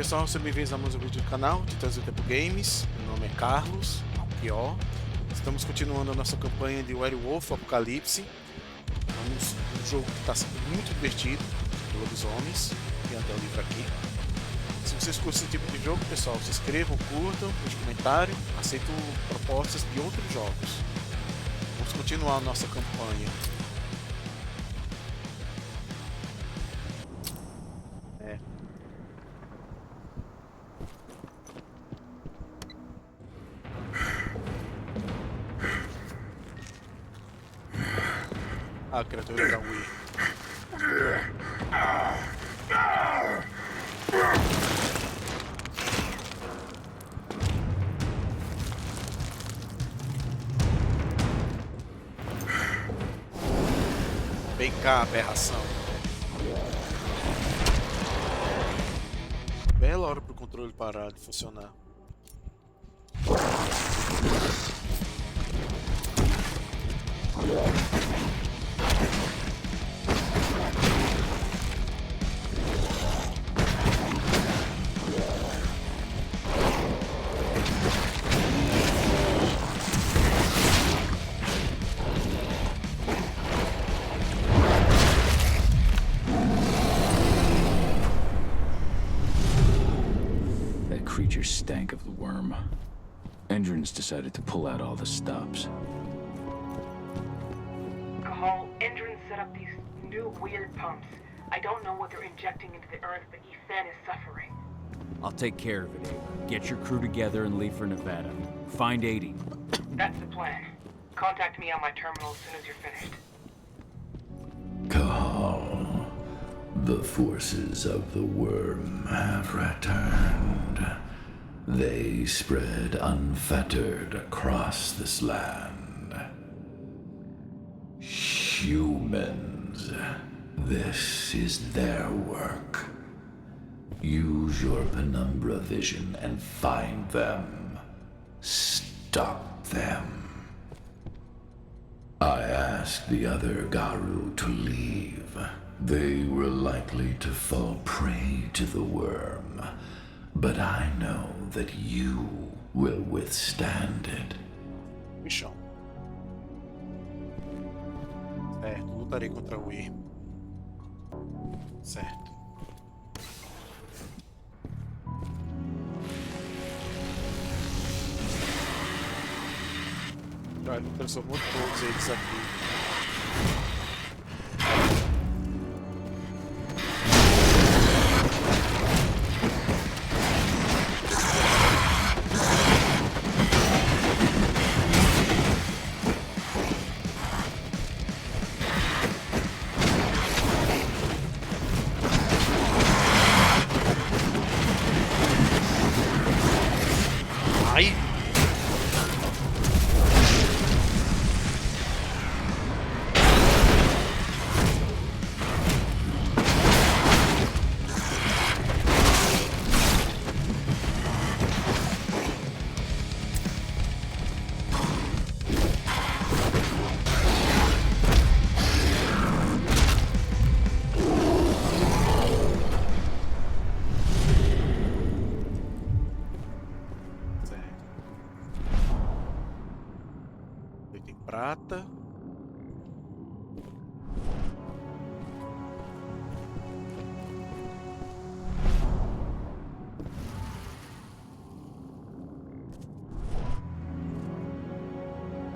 Pessoal, sejam bem-vindos a mais um vídeo do canal de Trazer o Tempo Games. Meu nome é Carlos, pior. Estamos continuando a nossa campanha de Werewolf Apocalipse. Vamos um jogo que está sendo muito divertido, de lobisomens. Tem até o livro aqui. Se vocês curtem esse tipo de jogo, pessoal, se inscrevam, curtam, deixem comentário, aceito propostas de outros jogos. Vamos continuar a nossa campanha. A criatura da Wii. Vem cá, aberração. Bela hora pro controle parar de funcionar. Creature stank of the worm. Endrins decided to pull out all the stops. Cahal, Endrins set up these new weird pumps. I don't know what they're injecting into the earth, but Ethan is suffering. I'll take care of it, Ava. Get your crew together and leave for Nevada. Find 80. That's the plan. Contact me on my terminal as soon as you're finished. Cahal, the forces of the worm have returned. They spread unfettered across this land. Humans, this is their work. Use your penumbra vision and find them. Stop them. I asked the other Garou to leave. They were likely to fall prey to the worm. But I know that you will withstand it. Bichão. Certo, lutarei contra o erro. Certo. Já ele transformou todos eles aqui. Ai! Prata.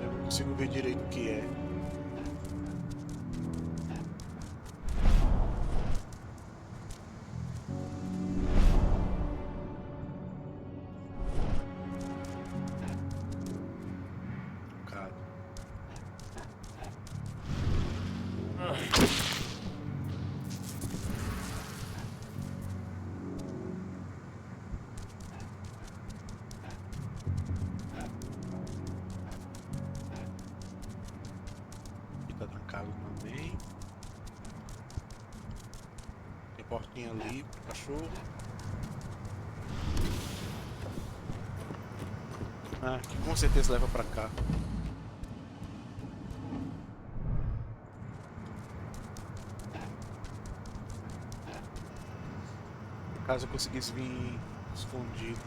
Eu não consigo ver direito o que é. Tá trancado também. Tem portinha ali pro cachorro. Ah, que com certeza leva pra cá. Caso eu conseguisse vir escondido.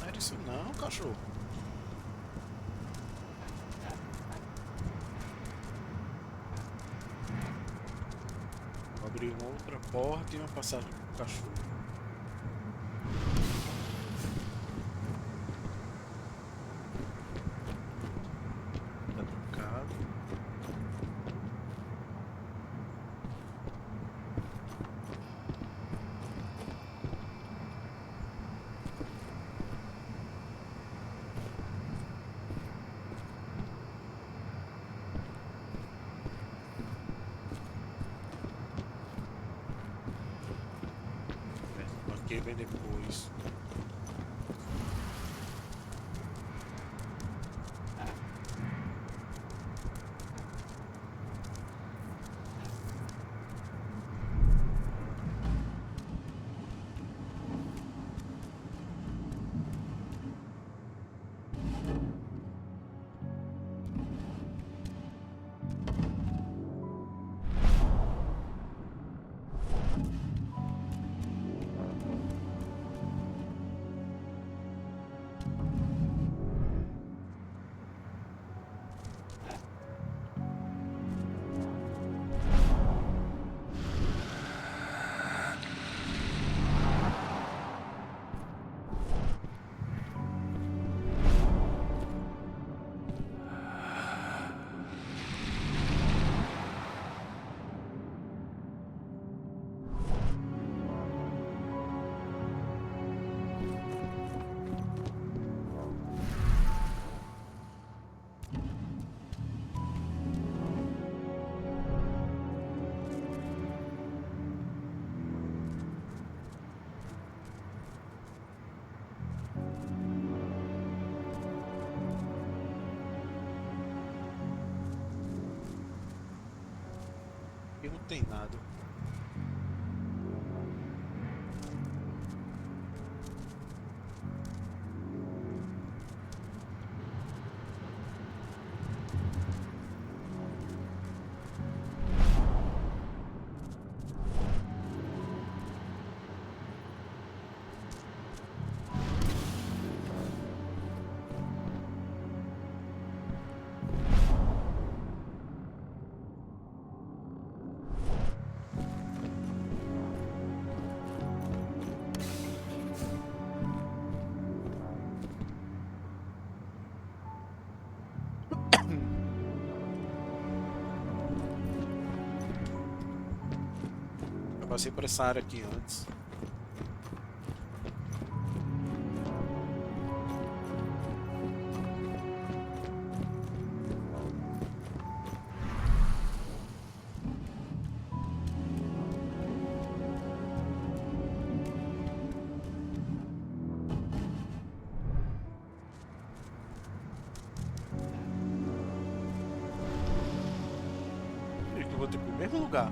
Não era isso não, cachorro. Vou abrir uma outra porta e uma passagem pro cachorro. Tá trancado. Marquei bem depois. E não tem nada. Eu passei por essa área aqui antes. Eu vou ter pro mesmo lugar.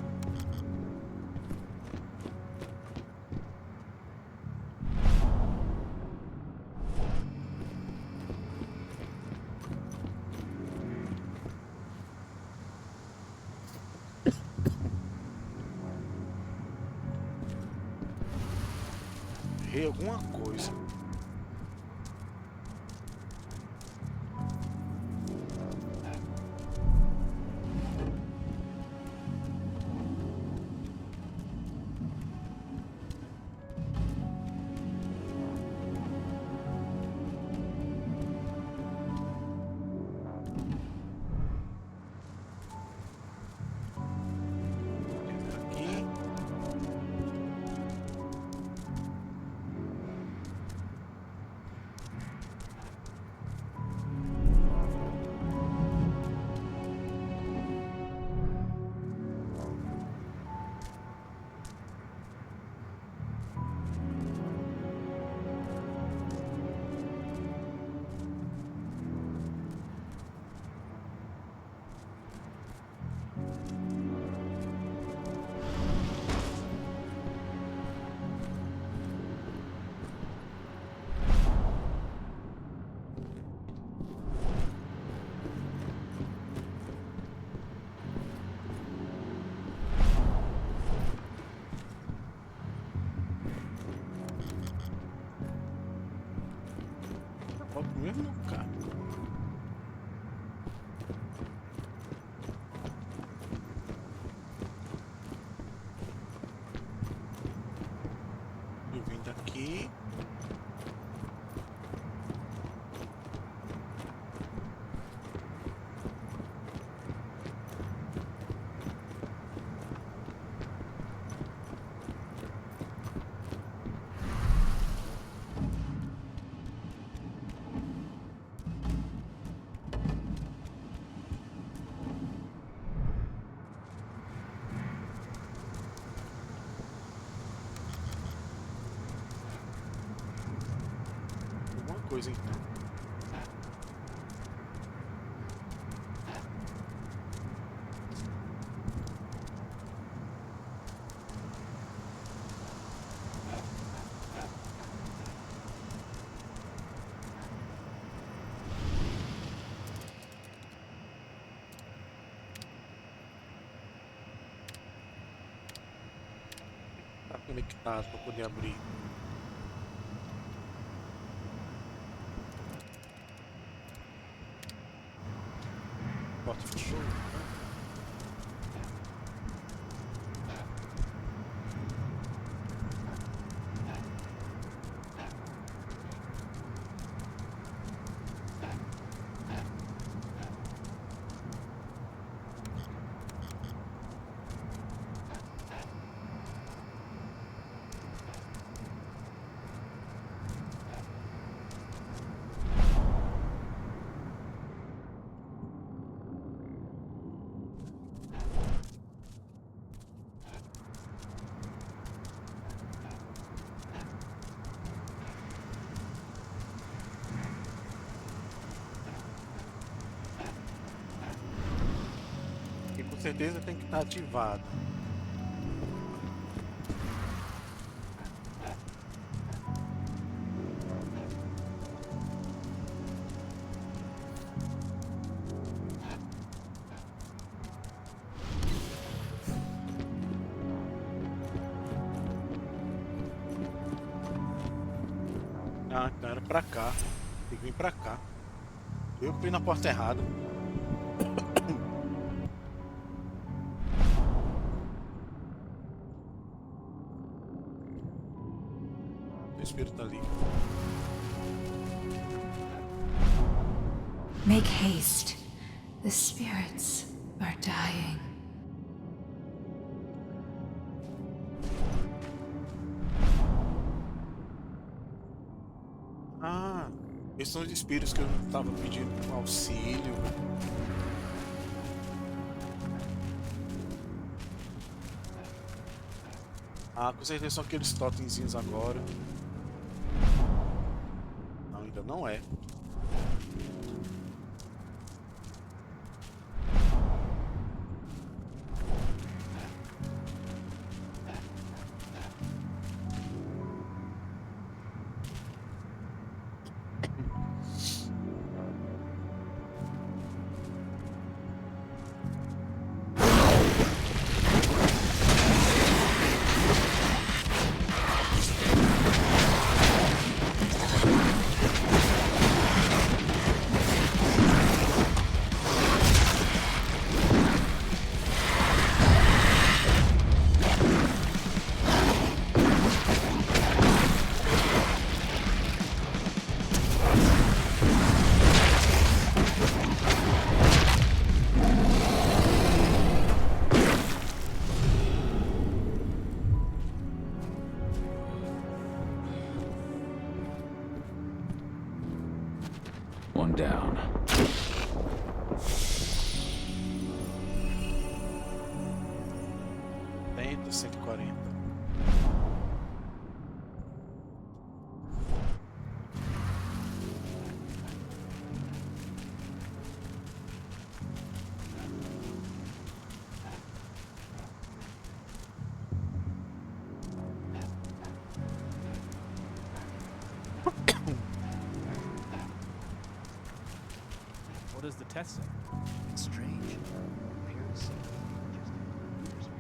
Errei alguma coisa. Aqui. Volta no mesmo lugar. Eu vim daqui. Coisa então. Tá conectado para poder abrir. Porta fechou. Com certeza tem que estar ativado. Ah, então era pra cá. Tem que vir pra cá. Eu fui na porta errada. O espírito tá ali. Make haste. The spirits are dying. Ah, esses são os espíritos que eu tava pedindo auxílio. Ah, com certeza são aqueles totemzinhos agora. Não, ainda não é. One down. Tenta 140. What does the test say? It's strange. It appears just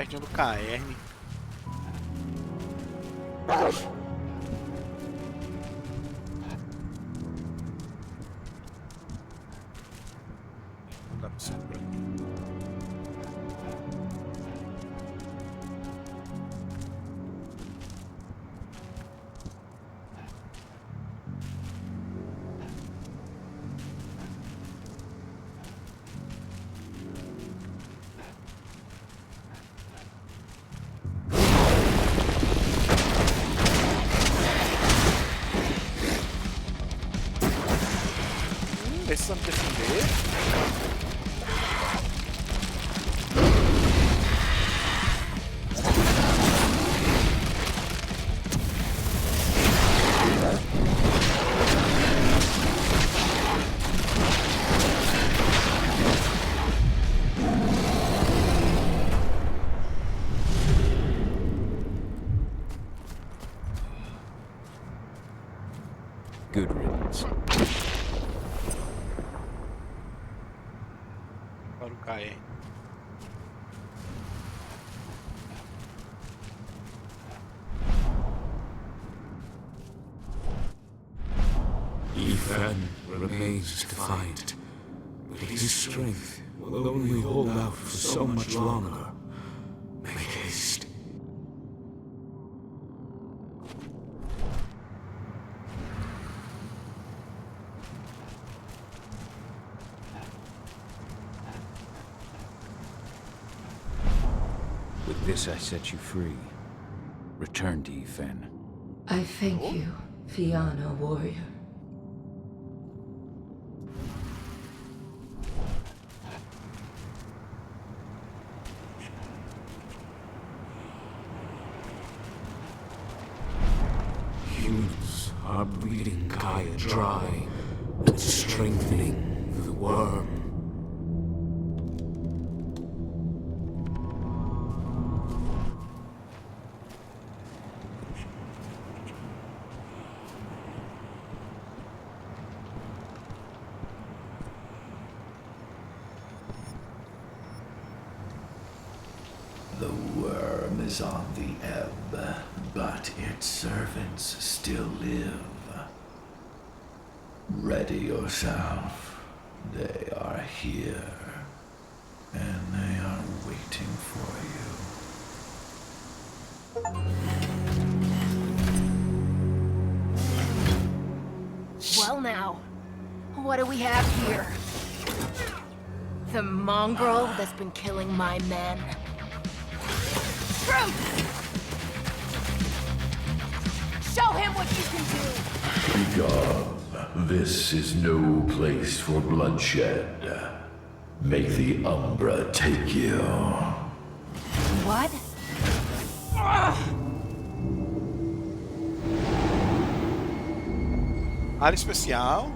pertinho do caerne. Não dá pra subir por aqui. Precisamos defender. Good riddance. Para o caerne. Ethan remains defiant, but his strength will only hold out for so much longer. Make haste. With this, I set you free. Return to Ethan. I thank you, Fianna warrior. Humans are bleeding Gaia dry and strengthening the worm. The worm is on the ebb, but its servants still live. Ready yourself. They are here, and they are waiting for you. Well now, what do we have here? The mongrel that's been killing my men. Show him what you can do! Begone. This is no place for bloodshed. Make the Umbra take you. What? Área especial.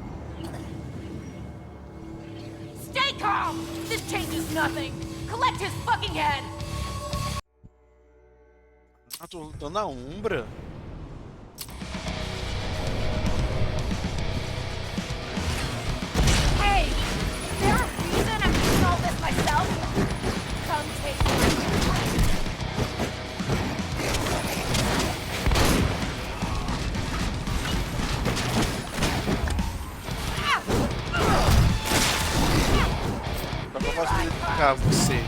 Stay calm! This changes nothing! Collect his fucking head! Ah, tô lutando a Umbra. Hey! Is there a reason I'm doing all this myself? Come take me. Dá pra facilitar você.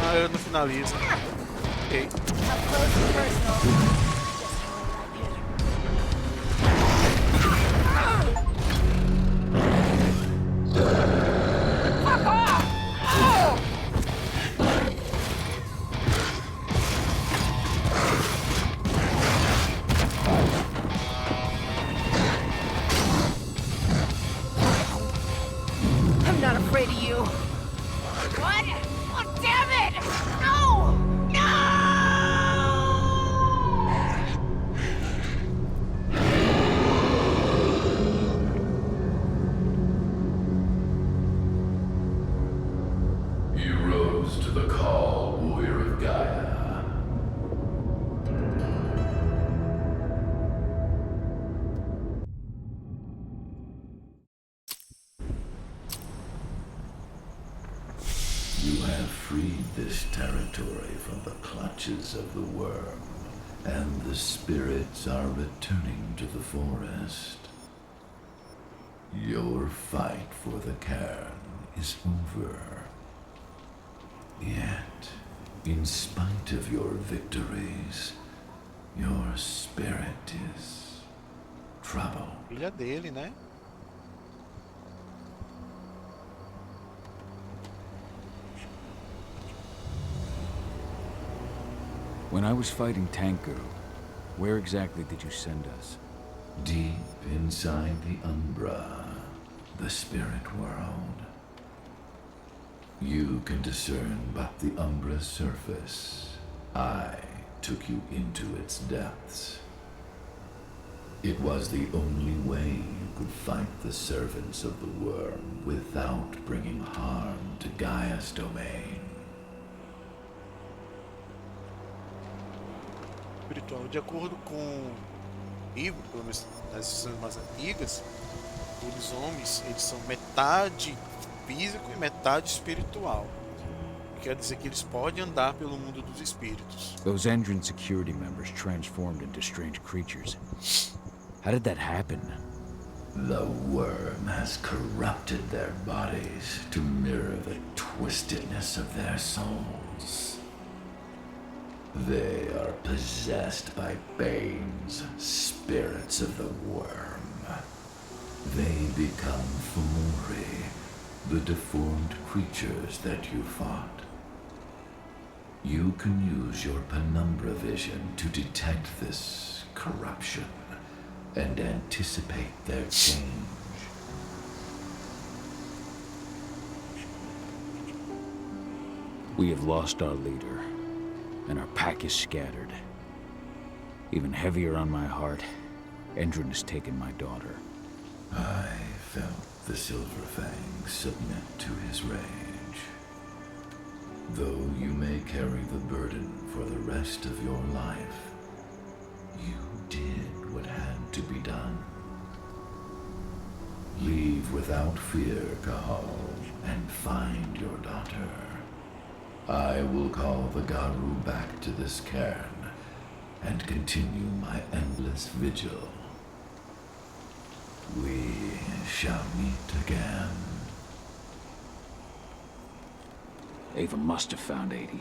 Ah, eu não finalizo. Ok. you! What? Oh, damn it! No! No! You rose to the call, warrior of Gaia. You have freed this territory from the clutches of the worm, and the spirits are returning to the forest. Your fight for the cairn is over. Yet, in spite of your victories, your spirit is troubled. Filha dele, né? When I was fighting Tanku, where exactly did you send us? Deep inside the Umbra, the spirit world. You can discern but the Umbra's surface. I took you into its depths. It was the only way you could fight the servants of the worm without bringing harm to Gaia's domain. Espiritual. De acordo com o livro, pelo menos nas edições mais antigas, os homens, eles são metade físico e metade espiritual. Quer dizer que eles podem andar pelo mundo dos espíritos. Those Endrin security members transformed into strange creatures. How did that happen? The worm has corrupted their bodies to mirror the twistedness of their souls. They are possessed by Bane's spirits of the worm. They become Fomori, the deformed creatures that you fought. You can use your penumbra vision to detect this corruption and anticipate their change. We have lost our leader, and our pack is scattered. Even heavier on my heart, Endrin has taken my daughter. I felt the Silver Fang submit to his rage. Though you may carry the burden for the rest of your life, you did what had to be done. Leave without fear, Cahal, and find your daughter. I will call the Garou back to this cairn and continue my endless vigil. We shall meet again. Ava must have found 80.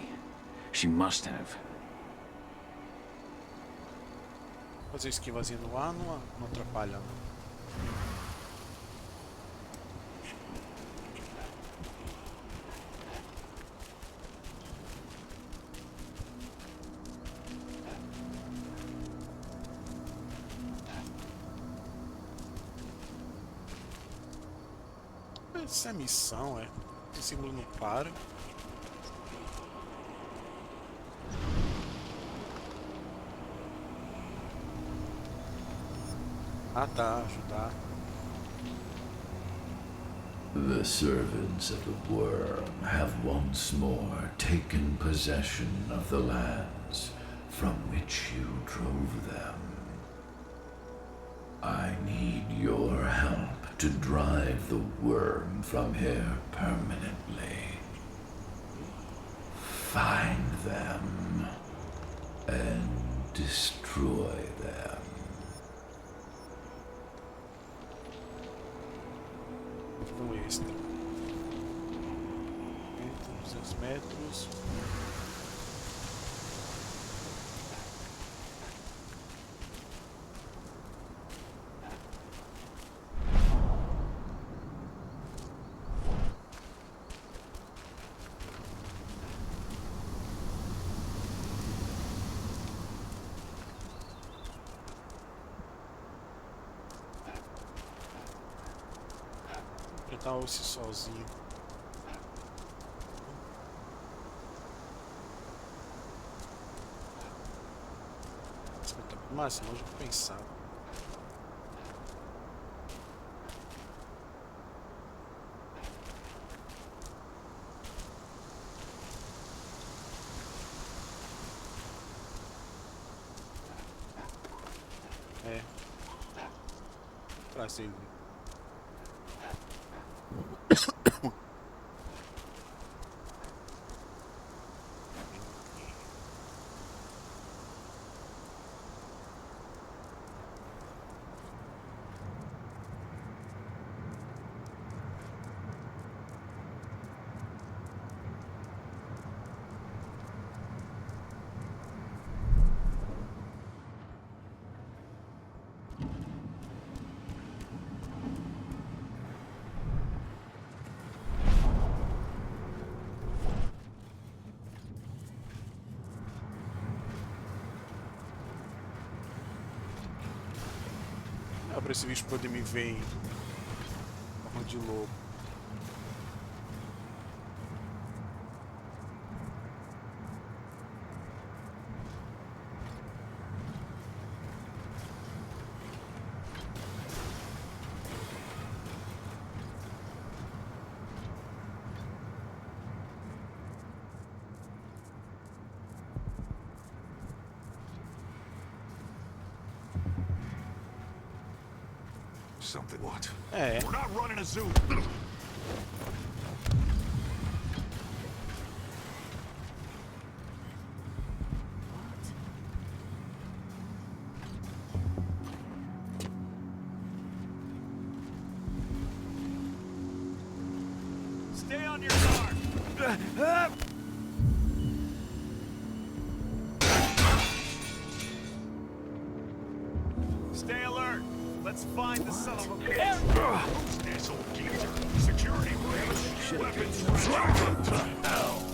She must have. Fazer esquivazinha no ar não atrapalha, não. Essa é a missão, é. Esse símbolo não para. Ah tá, ajudar. The servants of the worm have once more taken possession of the lands from which you drove them. I need your help to drive the worm from here permanently. Find them and destroy them. Então extra. 200 metros. Enfrentar esse sozinho. mais longe do que pensava. É. Pra ser. Pra esse bicho poder me ver em forma de lobo. Something what? É. We're not running a zoo. Stay on your guard. Stay alert. Let's find the son of a bitch. Who's this old geezer? Security breach. Weapons ready. Hell.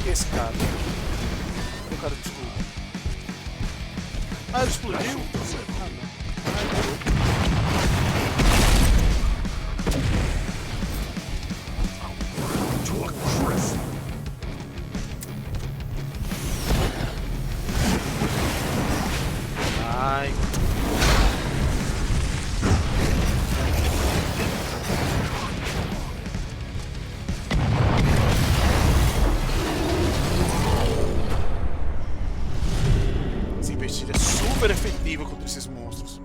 Esse cara. O cara explodiu. Ah, ele explodiu? Ah, não. Ai. Super efetiva contra esses monstros.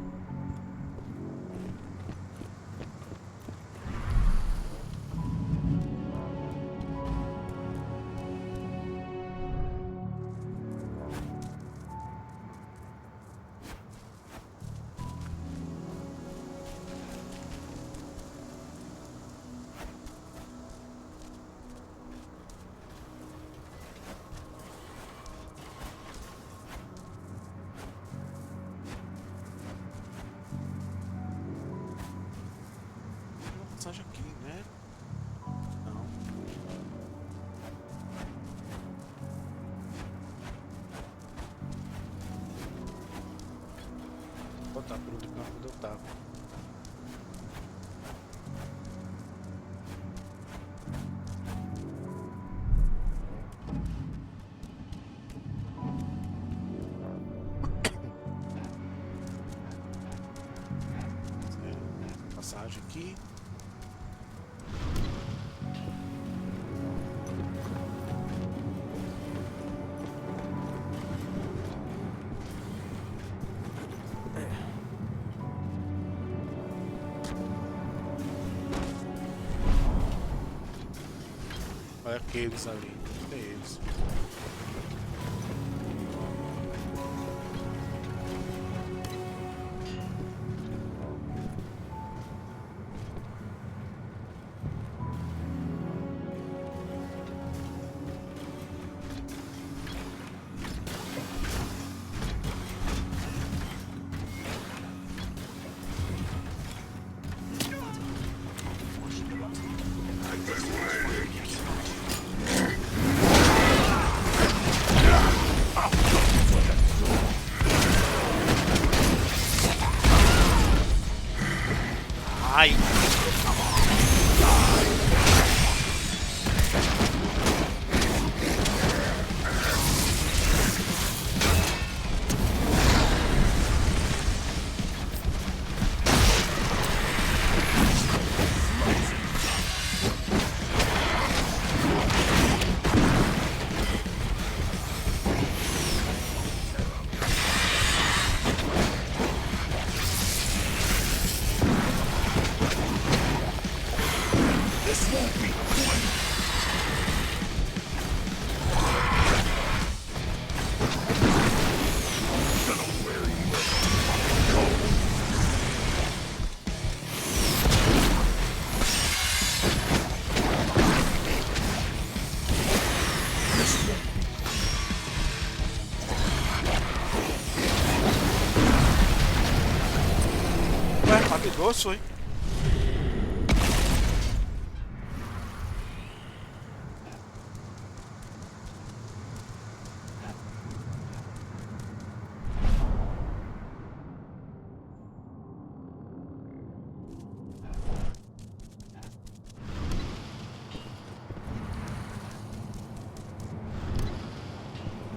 Passagem aqui, né? Não. Vou botar por onde eu tava. Passagem aqui. Olha aqueles ali. Cadê eles? Ai. Grosso, hein?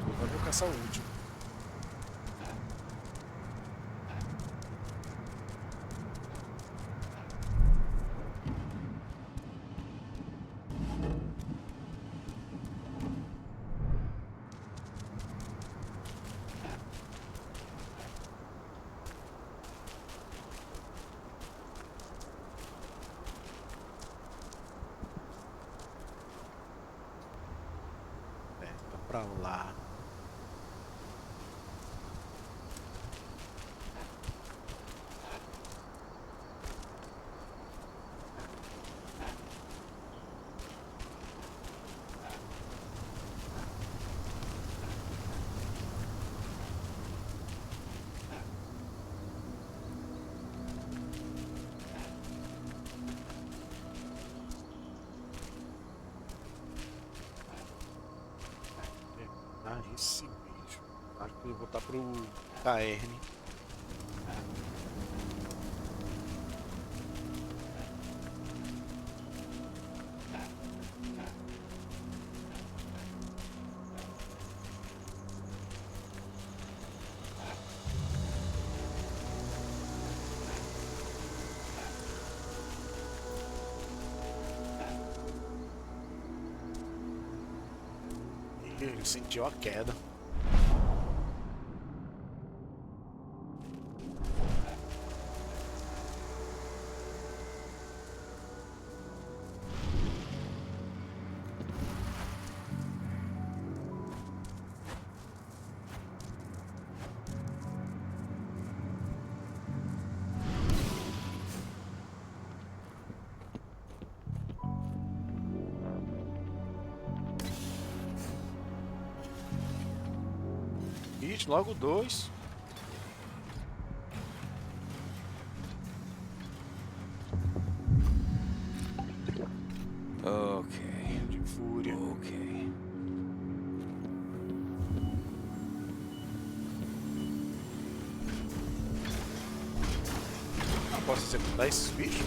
Agora vou caçar o último. Pra lá. Esse bicho. Acho que eu vou voltar pro Caerne. Ele sentiu a queda. Logo dois. Ok. De fúria. Ok. Ah, posso executar esses bichos?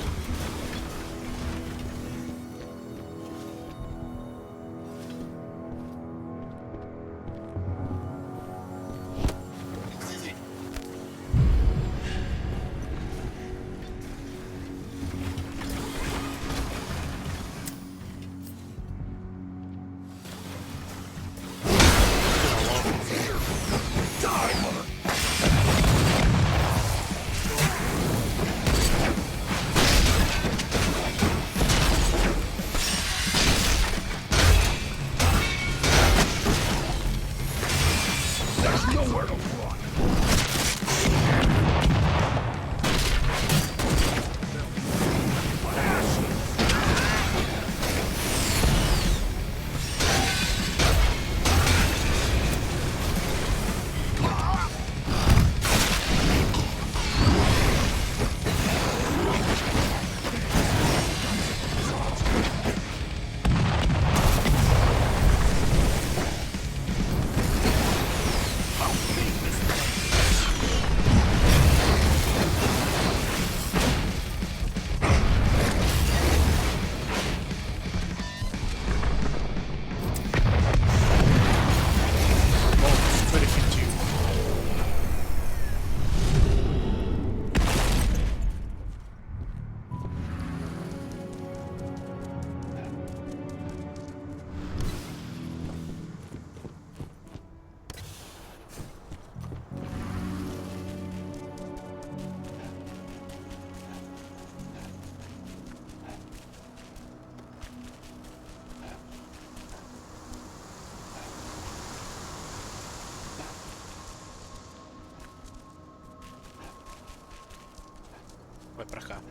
vai pra cá.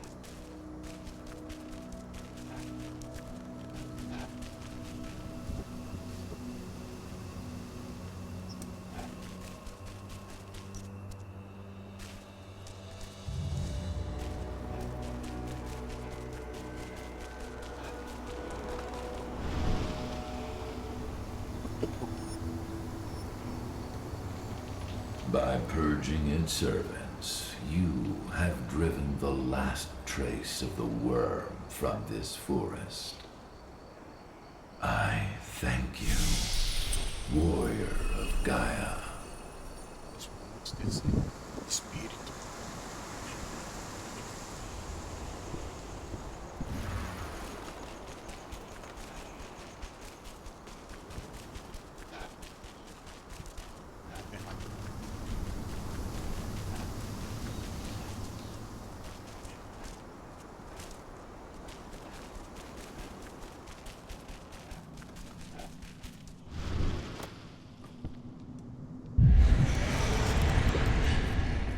By purging its servants, you have driven the last trace of the worm from this forest. I thank you, warrior of Gaia. Espírito.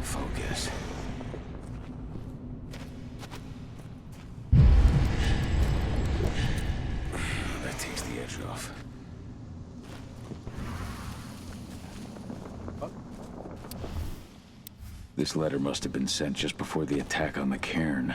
Focus. That takes the edge off. This letter must have been sent just before the attack on the cairn.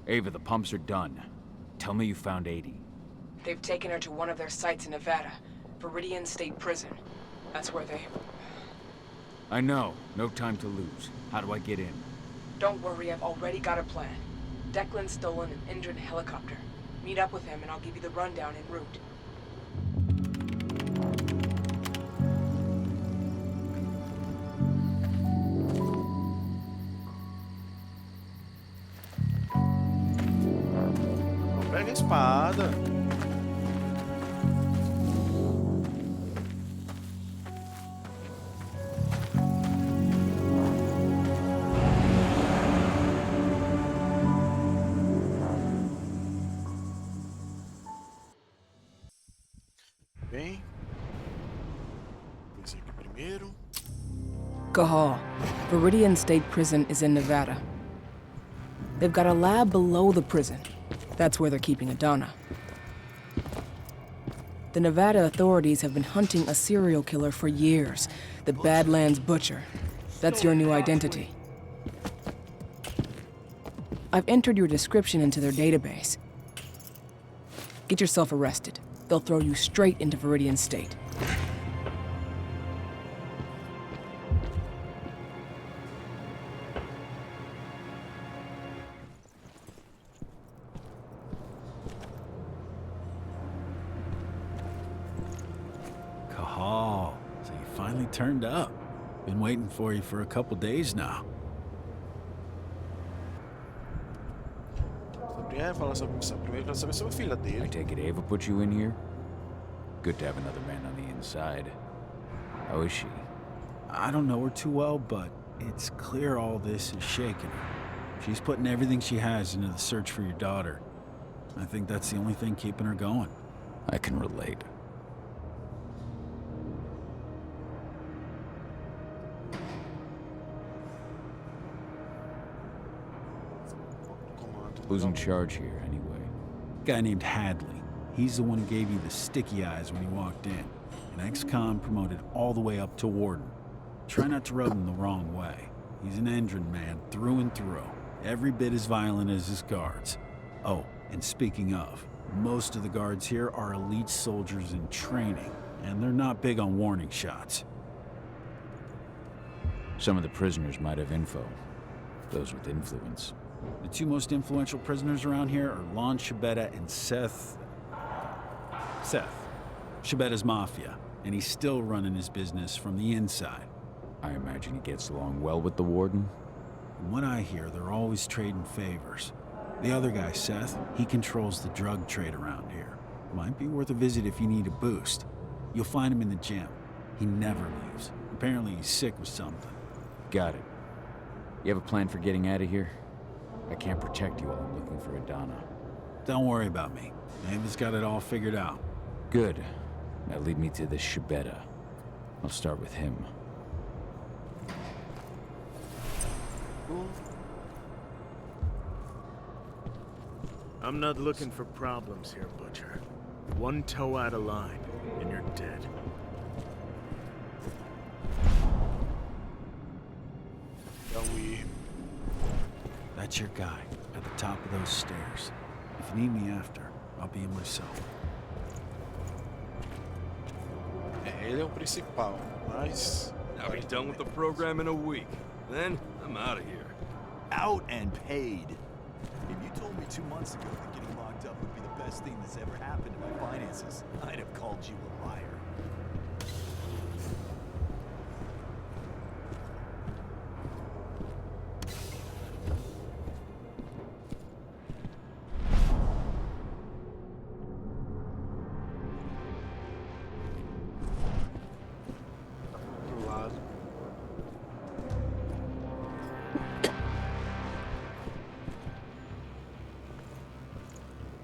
Ava, the pumps are done. Tell me you found 80. They've taken her to one of their sites in Nevada, Viridian State Prison. That's where they... I know. No time to lose. How do I get in? Don't worry, I've already got a plan. Declan's stolen an Indran helicopter. Meet up with him and I'll give you the rundown en route. Pega a espada. Bem. Esse aqui primeiro. Cahal, Viridian State Prison is in Nevada. They've got a lab below the prison. That's where they're keeping Adana. The Nevada authorities have been hunting a serial killer for years. The Badlands Butcher. That's your new identity. I've entered your description into their database. Get yourself arrested. They'll throw you straight into Viridian State. Cahal, so you finally turned up. Been waiting for you for a couple days now. Fala sobre a missão. Primeiro eu quero saber sobre a filha dele. I take it Ava put you in here? Good to have another man on the inside. How is she? I don't know her too well, but it's clear all this is shaking her. She's putting everything she has into the search for your daughter. I think that's the only thing keeping her going. I can relate. Who's in charge here, anyway? Guy named Hadley. He's the one who gave you the sticky eyes when you walked in. An ex-con promoted all the way up to warden. Try not to rub him the wrong way. He's an Endron man through and through. Every bit as violent as his guards. Oh, and speaking of, most of the guards here are elite soldiers in training, and they're not big on warning shots. Some of the prisoners might have info. Those with influence. The two most influential prisoners around here are Lon Shibeta and Seth. Shibetta's mafia, and he's still running his business from the inside. I imagine he gets along well with the warden. From what I hear, they're always trading favors. The other guy, Seth, he controls the drug trade around here. Might be worth a visit if you need a boost. You'll find him in the gym. He never leaves. Apparently he's sick with something. Got it. You have a plan for getting out of here? I can't protect you while I'm looking for Adana. Don't worry about me. Mavis got it all figured out. Good. Now lead me to this Shibeta. I'll start with him. I'm not looking for problems here, Butcher. One toe out of line, and you're dead. That's your guy, at the top of those stairs. If you need me after, I'll be in myself. Ele é o principal, mas... I'll be done with the program in a week. Then, I'm out of here. Out and paid. If you told me 2 months ago that getting locked up would be the best thing that's ever happened to my finances, I'd have called you a liar.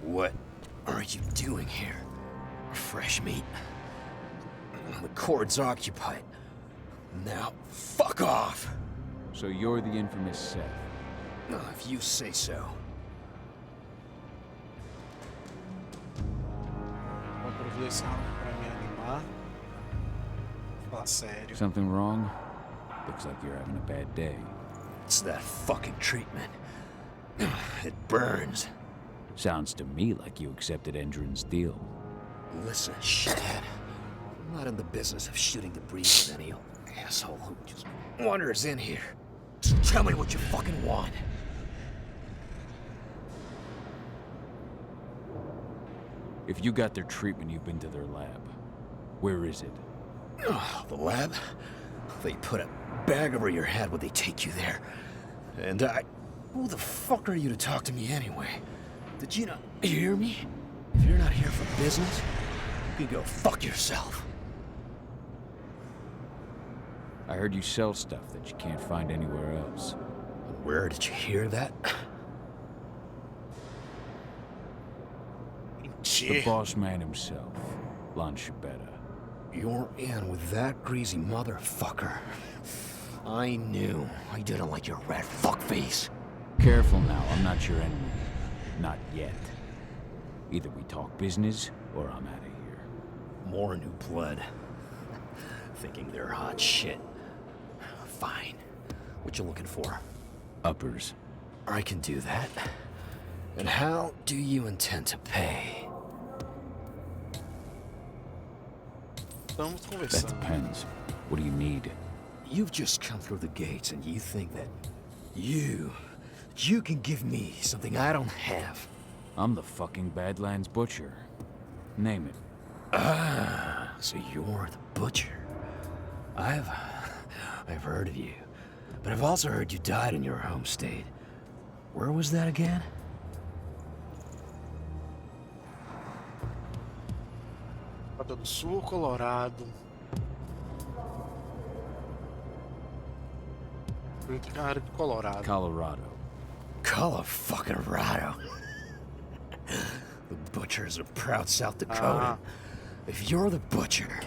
What are you doing here? Fresh meat? The cord's occupied. Now, fuck off! So you're the infamous Seth? If you say so. Uma providência pra me animar. Fala sério. Something wrong? Looks like you're having a bad day. It's that fucking treatment. It burns. Sounds to me like you accepted Endron's deal. Listen, shithead. I'm not in the business of shooting the breeze with any old asshole who just wanders in here. Just tell me what you fucking want. If you got their treatment, you've been to their lab. Where is it? The lab? They put a bag over your head when they take you there. And who the fuck are you to talk to me anyway? Did you not hear me? If you're not here for business, you can go fuck yourself. I heard you sell stuff that you can't find anywhere else. Where did you hear that? The boss man himself, Lon Shibeta. You're in with that greasy motherfucker. I knew. I didn't like your red fuckface. Careful now, I'm not your enemy. Not yet. Either we talk business, or I'm out of here. More new blood. Thinking they're hot shit. Fine. What you looking for? Uppers. I can do that. And how do you intend to pay? That depends. What do you need? You've just come through the gates and you think that you can give me something I don't have. I'm the fucking Badlands Butcher. Name it. Ah, so you're the Butcher. I've heard of you, but I've also heard you died in your home state. Where was that again? Estado do Sul, Colorado. Área do Colorado. Colorado. Colorado. The Butcher's a proud South Dakota. If you're the Butcher,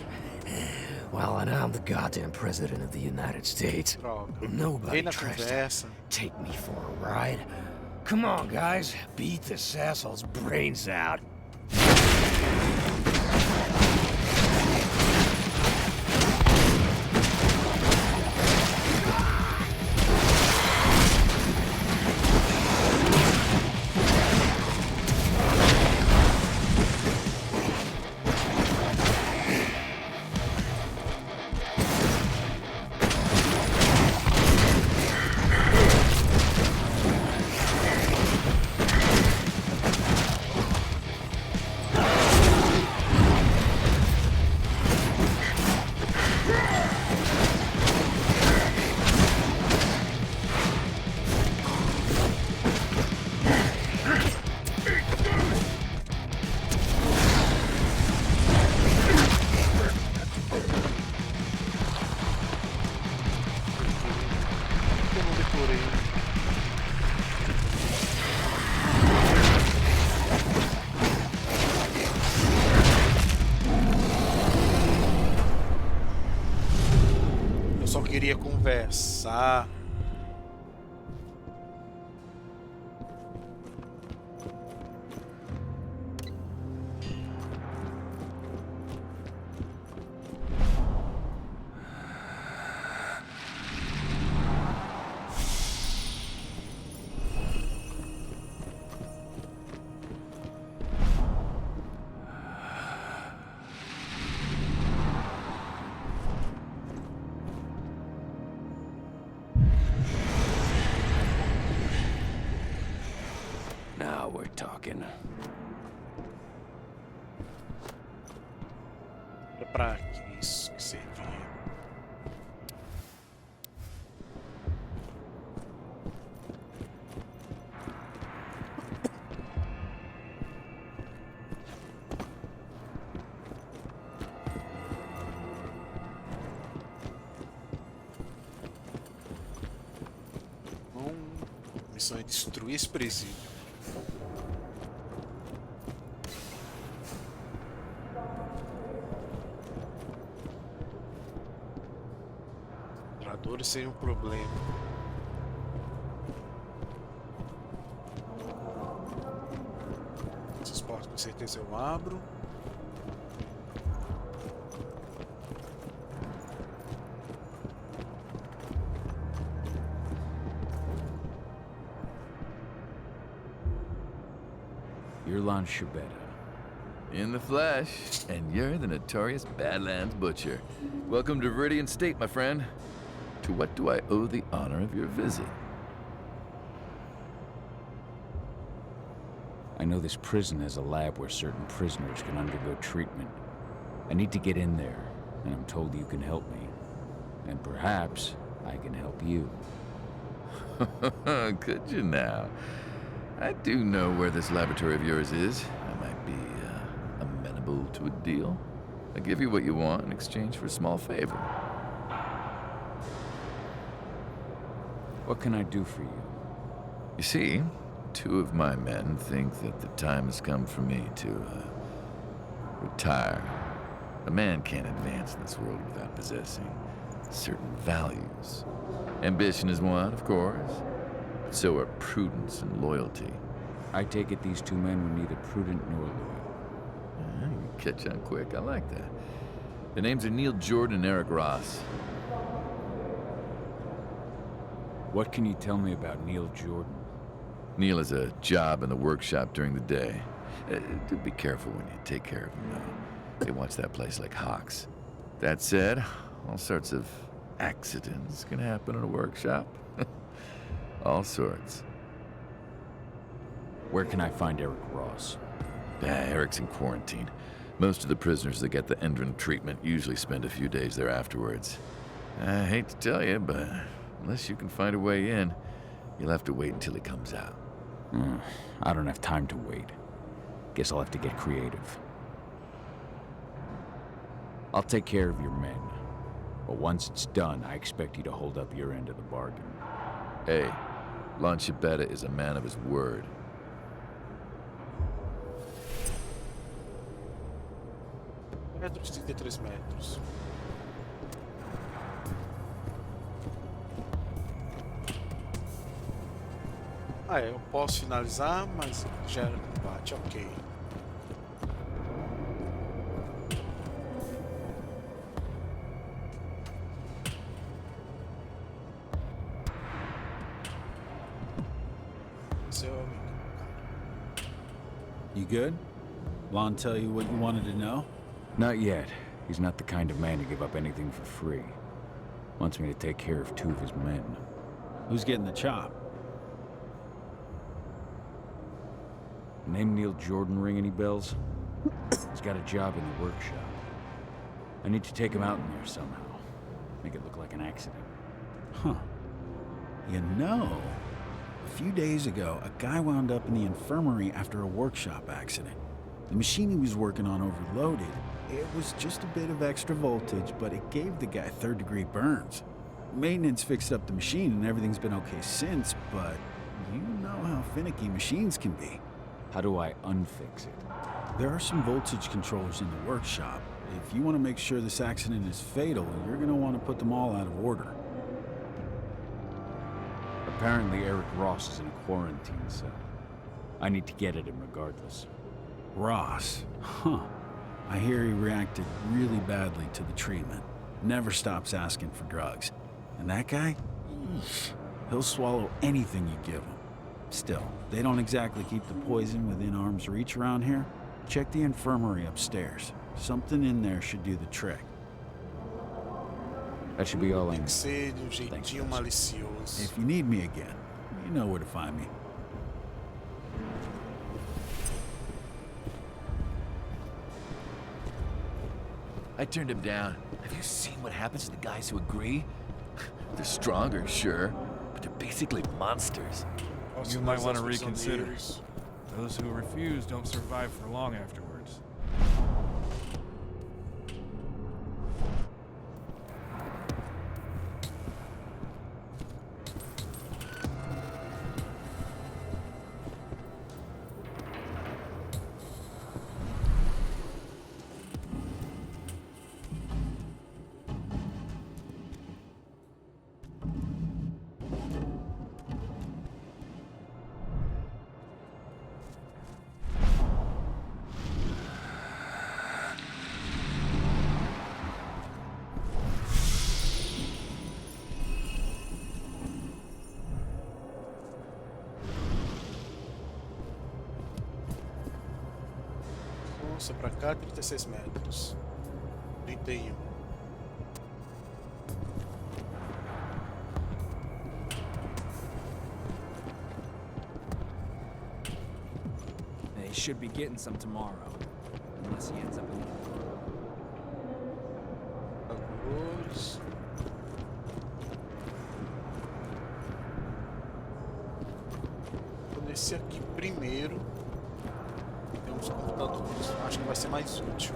well, and I'm the goddamn president of the United States. Nobody tries to take me for a ride. Come on, guys, beat this asshole's brains out. queria conversar. Now we're talking. É pra isso que servia. Bom, a missão é destruir esse presídio. Seria um problema. Essas portas com certeza eu abro. You're Lon Shibeta. In the flesh, and you're the notorious Badlands Butcher. Welcome to Viridian State, my friend. To what do I owe the honor of your visit? I know this prison has a lab where certain prisoners can undergo treatment. I need to get in there, and I'm told you can help me. And perhaps I can help you. Could you now? I do know where this laboratory of yours is. I might be amenable to a deal. I'll give you what you want in exchange for a small favor. What can I do for you? You see, two of my men think that the time has come for me to retire. A man can't advance in this world without possessing certain values. Ambition is one, of course. So are prudence and loyalty. I take it these two men were neither prudent nor loyal. You catch on quick. I like that. The names are Neil Jordan and Eric Ross. What can you tell me about Neil Jordan? Neil has a job in the workshop during the day. Do be careful when you take care of him, though. They watch that place like hawks. That said, all sorts of accidents can happen in a workshop. All sorts. Where can I find Eric Ross? Eric's in quarantine. Most of the prisoners that get the Endron treatment usually spend a few days there afterwards. I hate to tell you, but unless you can find a way in, you'll have to wait until he comes out. I don't have time to wait. Guess I'll have to get creative. I'll take care of your men. But once it's done, I expect you to hold up your end of the bargain. Hey, Lon Shibeta is a man of his word. Metros, 33 metros. Ah, eu posso finalizar, mas gera combate, ok. You good? Lon tell you what you wanted to know? Not yet. He's not the kind of man to give up anything for free. Wants me to take care of two of his men. Who's getting the chop? Name Neil Jordan ring any bells? He's got a job in the workshop. I need to take him out in there somehow. Make it look like an accident. Huh. You know, a few days ago, a guy wound up in the infirmary after a workshop accident. The machine he was working on overloaded. It was just a bit of extra voltage, but it gave the guy third-degree burns. Maintenance fixed up the machine and everything's been okay since, but you know how finicky machines can be. How do I unfix it? There are some voltage controllers in the workshop. If you want to make sure this accident is fatal, you're going to want to put them all out of order. Apparently Eric Ross is in a quarantine cell. I need to get at him regardless. Ross? Huh. I hear he reacted really badly to the treatment. Never stops asking for drugs. And that guy? He'll swallow anything you give him. Still, they don't exactly keep the poison within arm's reach around here. Check the infirmary upstairs. Something in there should do the trick. That should be all I need. Exílio, jeitinho malicioso. If you need me again, you know where to find me. I turned him down. Have you seen what happens to the guys who agree? They're stronger, sure, but they're basically monsters. You might want to reconsider. Those who refuse don't survive for long afterwards. Nossa, pra cá 36 metros. 31. He should be getting some tomorrow. Unless he ends up in Todos. Vou descer aqui primeiro. Tem uns computadores. Acho que vai ser mais útil.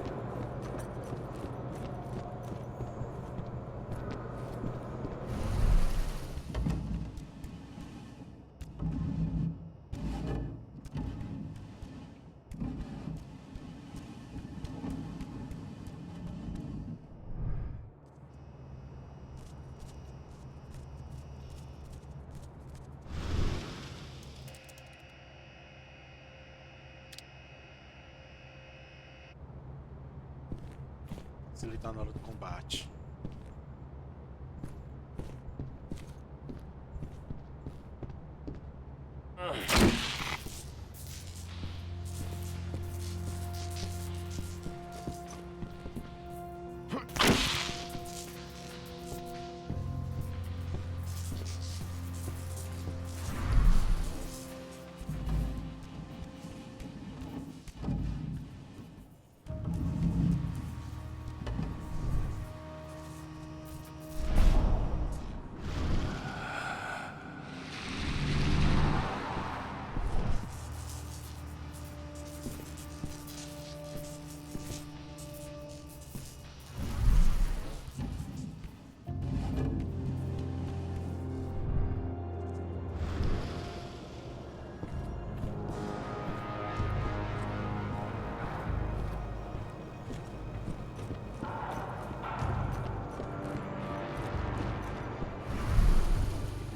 Se ele tá na hora do combate.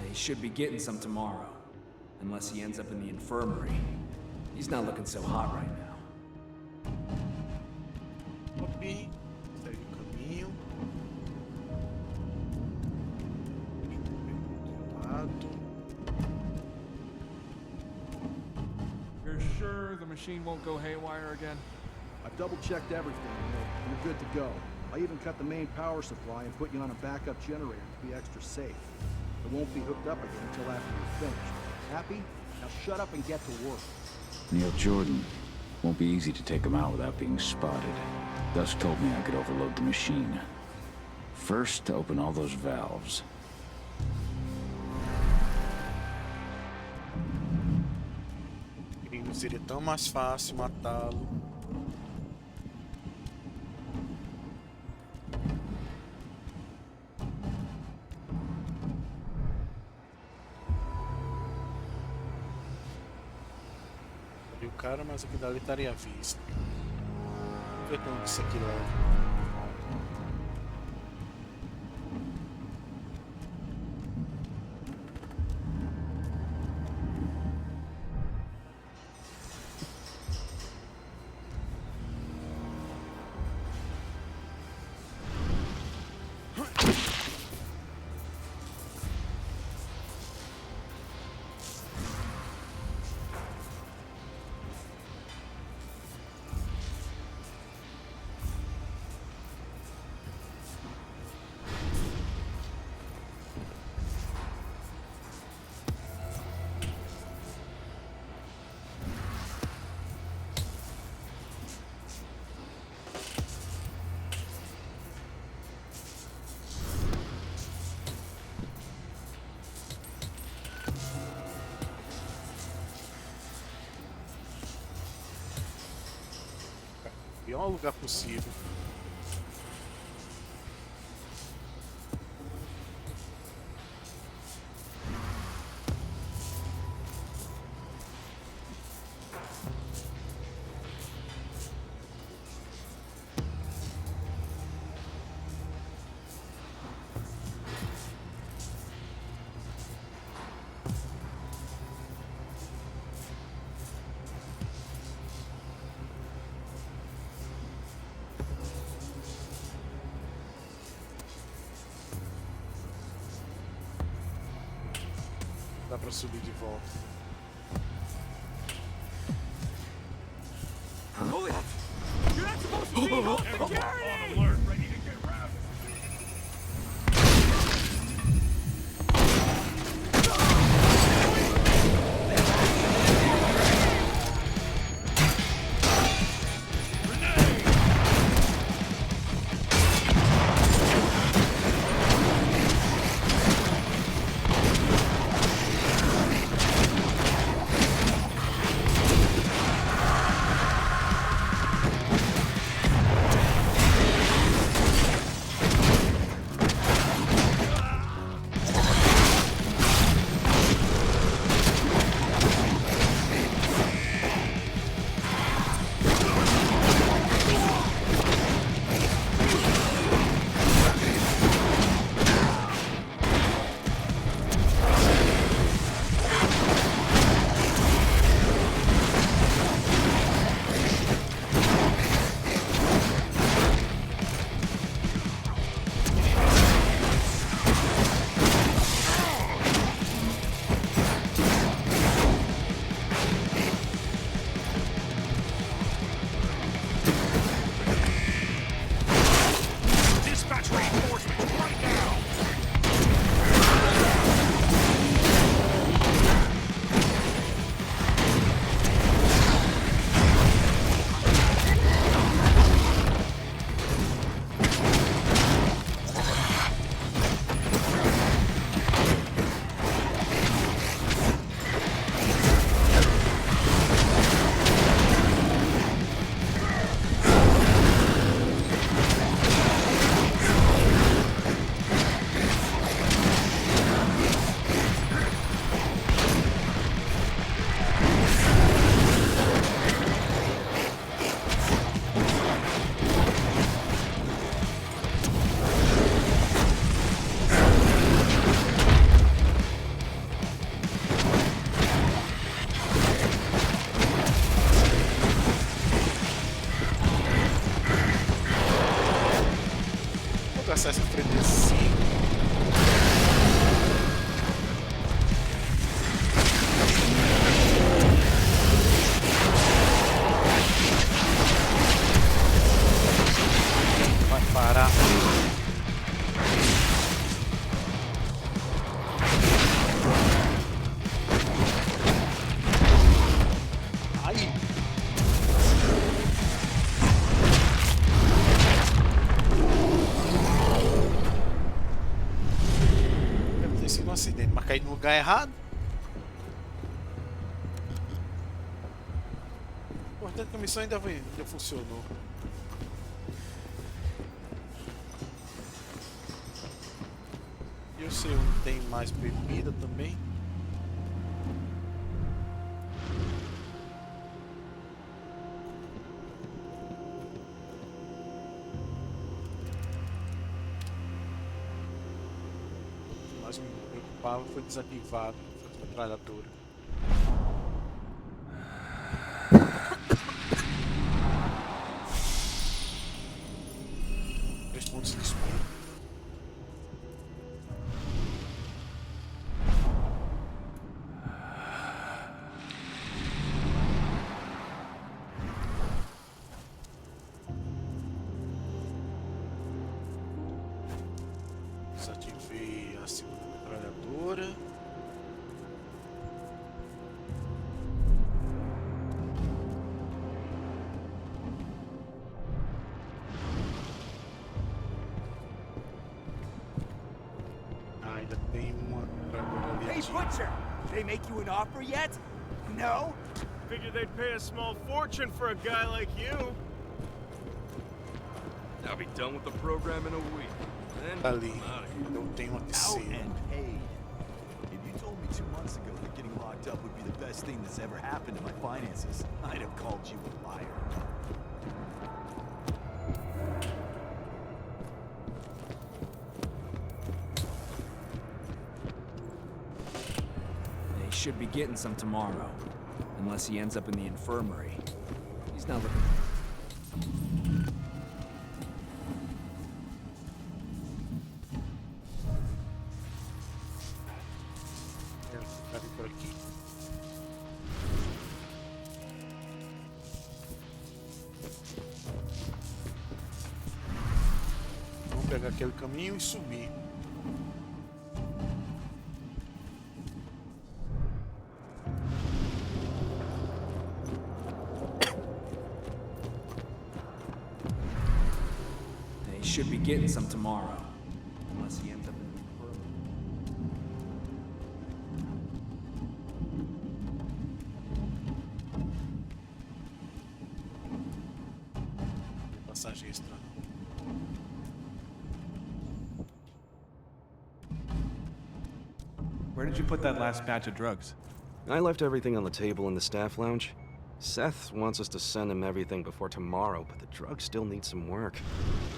He should be getting some tomorrow. Unless he ends up in the infirmary. He's not looking so hot right now. Copy. Segue o caminho. Do lado. You're sure the machine won't go haywire again? I've double-checked everything, Nick. You're good to go. I even cut the main power supply and put you on a backup generator to be extra safe. It won't be hooked up again until after you're finished. Happy? Now shut up and get to work. Neil Jordan. Won't be easy to take him out without being spotted. Dusk told me I could overload the machine. First, to open all those valves. Crinos, seria tão mais fácil matá-lo. Cara, mas aqui dali estaria à vista. Vamos ver como isso aqui leva. pior lugar possível. Dá pra subir de volta. You're not supposed to be on alert, ready to get routed. Acesso a frenesí. Vai parar. Aí. Um acidente, mas caí no lugar errado. O importante é que a missão ainda funcionou. E eu sei onde tem mais bebida também. Foi desativado a metralhadora. Três pontos de espírito. Desativei a segunda metralhadora. Ainda tem uma metralhadora ali. Hey, Butcher! Did they make you an offer yet? No? Figured they'd pay a small fortune for a guy like you. I'll be done with the program in a week. Then Ali, I'm outta here. não tem uma Out terceira. and paid. If you told me 2 months ago that getting locked up would be the best thing that's ever happened to my finances, I'd have called you a liar. They should be getting some tomorrow. Unless he ends up in the infirmary. He's not looking... Cadê por aqui? Vamos pegar aquele caminho e subir. They should be getting some tomorrow. Unless he ends up in the infirmary. Passagem extra. Where did you put that last batch of drugs? I left everything on the table in the staff lounge. Seth wants us to send him everything before tomorrow, but the drugs still need some work.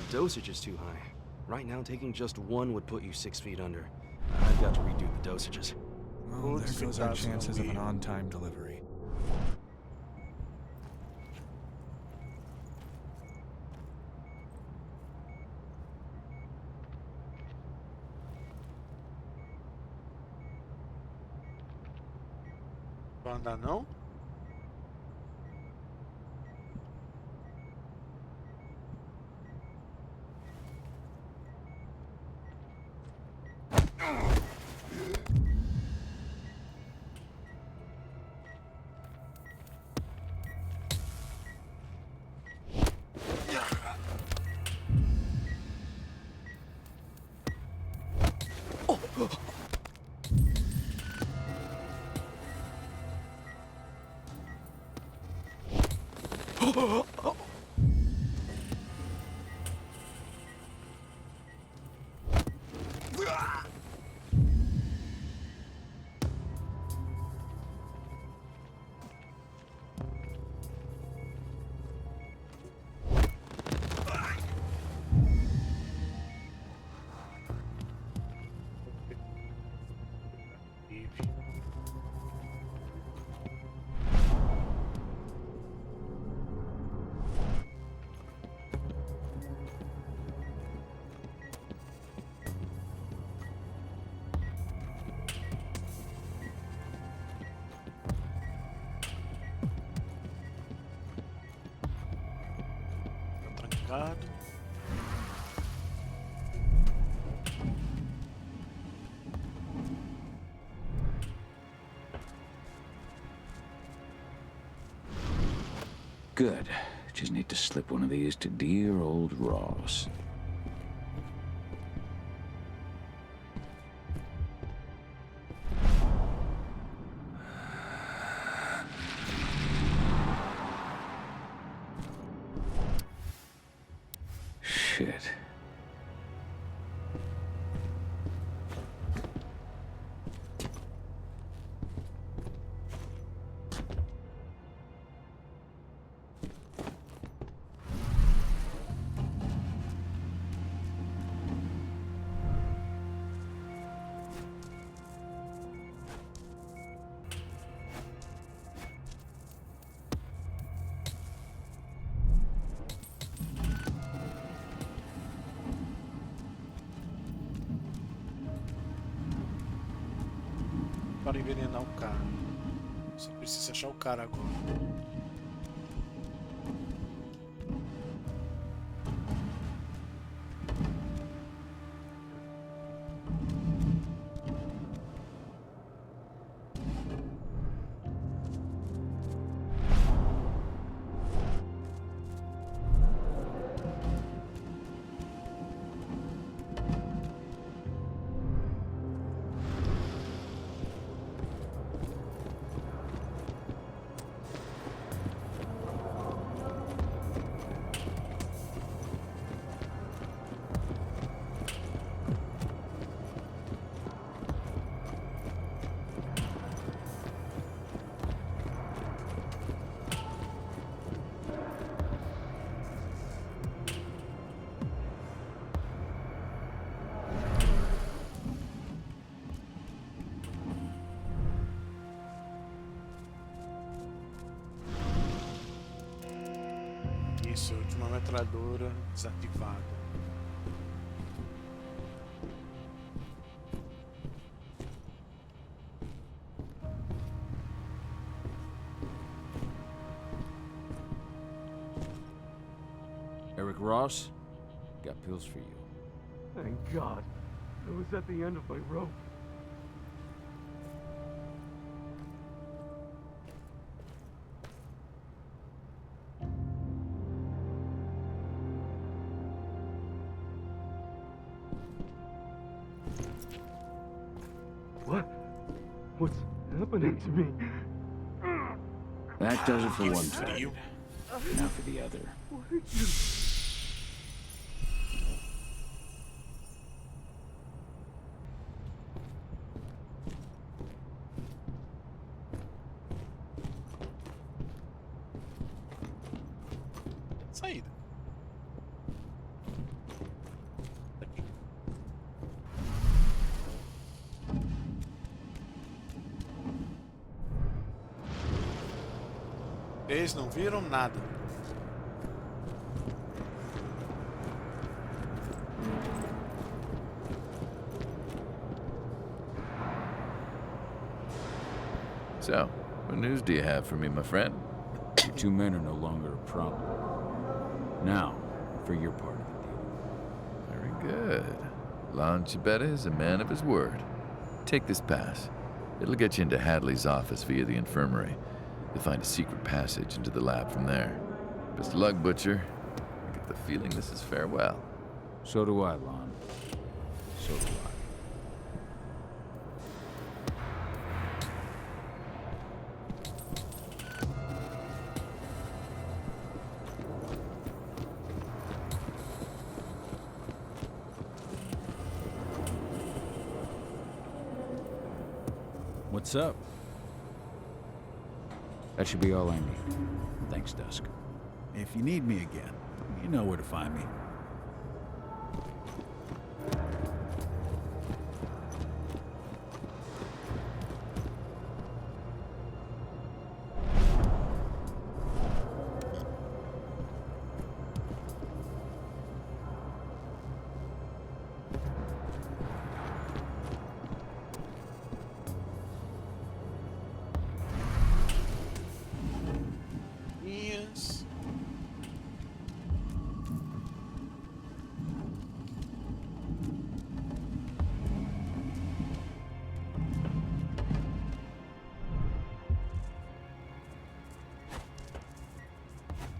The dosage is too high. Right now, taking just one would put you 6 feet under. I've got to redo the dosages. Oh, there goes our chances of an on-time delivery. Vai andar não? Trancado. Good. Just need to slip one of these to dear old Ross. Shit. Para envenenar o cara. Só precisa achar o cara agora. Isso, última metralhadora desativada. Eric Ross, got pills for you. Thank God. I was at the end of my rope. What's happening to me? That does it for one target. Now for the other. What did you... Saída. Aqui. Eles não viram nada. So, what news do you have for me, my friend? Your two men are no longer a problem. Now, for your part of the deal. Very good. Launchibetta is a man of his word. Take this pass. It'll get you into Hadley's office via the infirmary. You'll find a secret passage into the lab from there. Best of luck, Butcher. I get the feeling this is farewell. So do I, Lon. So do I. What's up? That should be all I need. Thanks, Dusk. If you need me again, you know where to find me.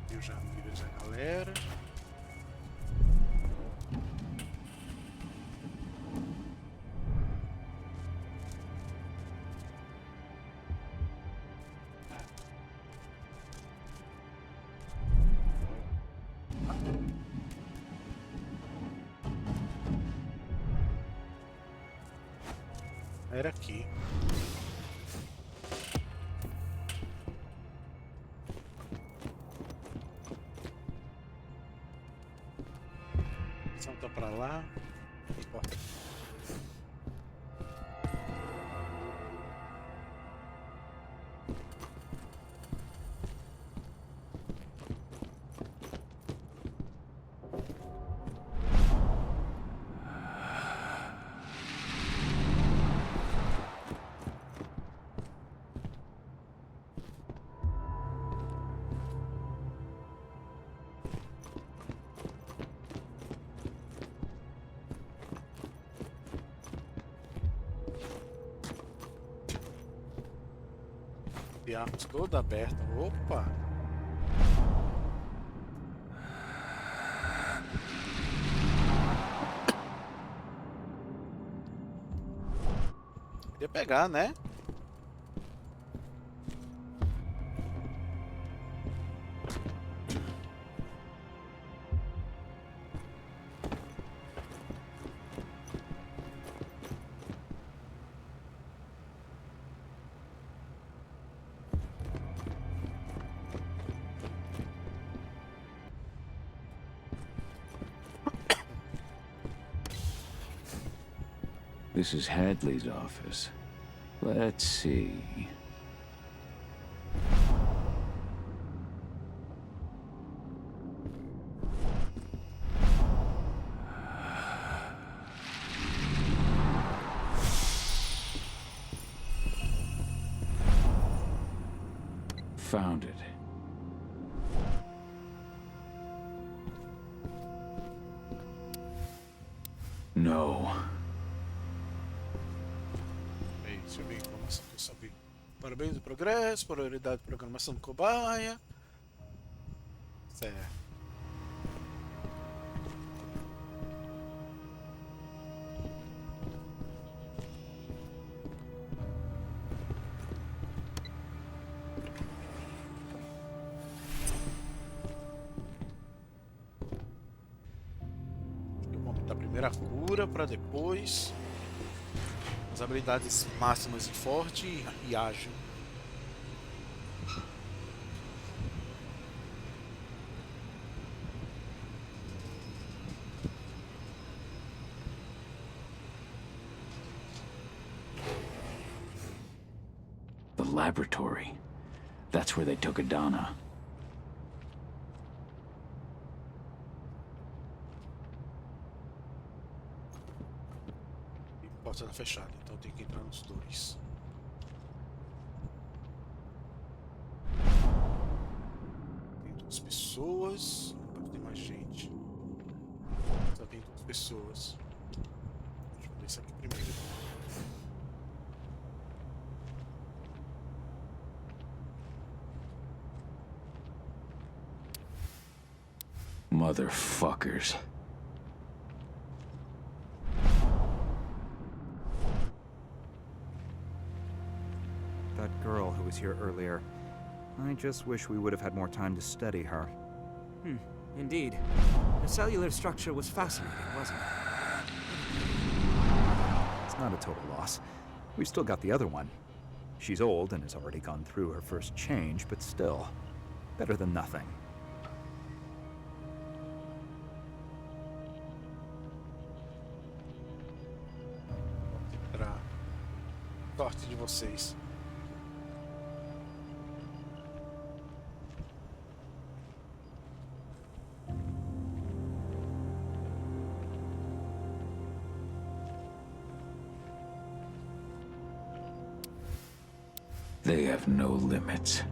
Eu já vi essa galera. Era aqui. Salta pra lá e corta. De armas toda aberta. Opa! Queria pegar, né? This is Hadley's office. Let's see. Found it. No. Aí, deixa eu ver a informação que eu sabia. Parabéns do progresso, prioridade de programação do cobaia. Certo. Primeira cura para depois as habilidades máximas de forte e ágil. The laboratory. That's where they took Adana. A porta está fechada, então tem que entrar nos dois. Tem 2 pessoas. Não pode ter mais gente. Só tem 2 pessoas. Deixa eu ver isso aqui primeiro. Motherfuckers. That girl who was here earlier. I just wish we would have had more time to study her. Indeed. Her cellular structure was fascinating, wasn't it? It's not a total loss. We've still got the other one. She's old and has already gone through her first change, but still, better than nothing. Pra sorte de vocês. They have no limits.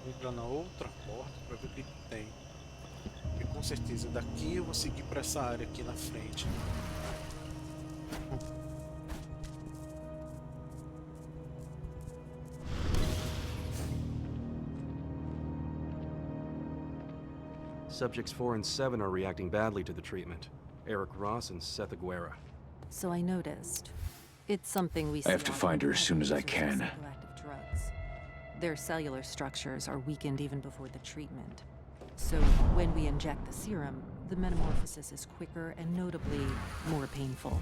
Vou entrar na outra porta para ver o que tem. E com certeza daqui eu vou seguir para essa área aqui na frente. Subjects 4 and 7 are reacting badly to the treatment. Eric Ross and Seth Aguera. So I noticed. It's something we see. I have to find her as soon as I can. Psychoactive drugs. Their cellular structures are weakened even before the treatment. So when we inject the serum, the metamorphosis is quicker and notably more painful.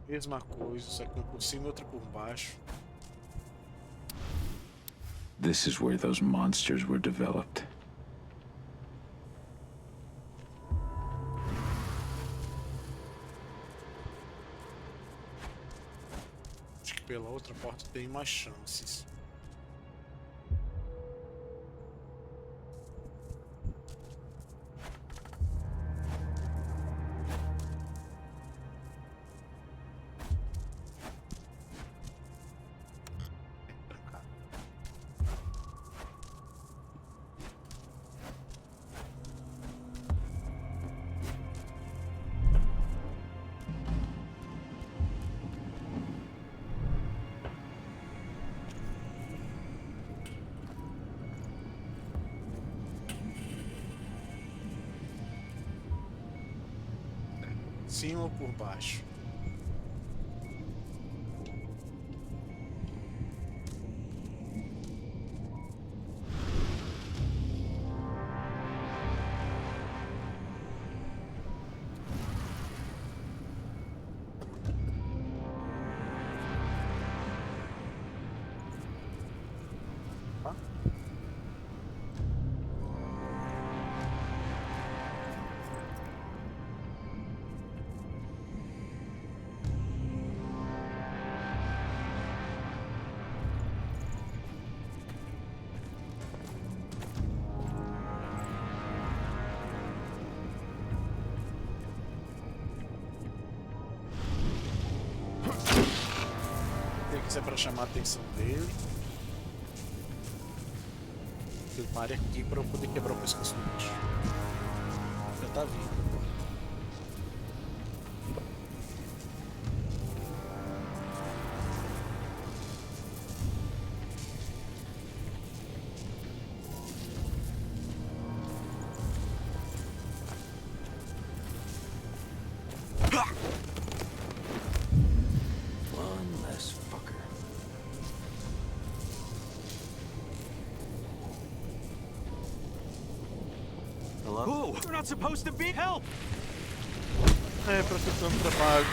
Mesma coisa, só que um por cima e outra por baixo. This is where those monsters were developed. Acho que pela outra porta tem mais chances. Cima ou por baixo? Isso é pra chamar a atenção dele. Ele pare aqui pra eu poder quebrar o pescoço do bicho. Já tá vindo. One less fucker. Hello? Who? You're not supposed to be. Help! É, pra ter tanto trabalho.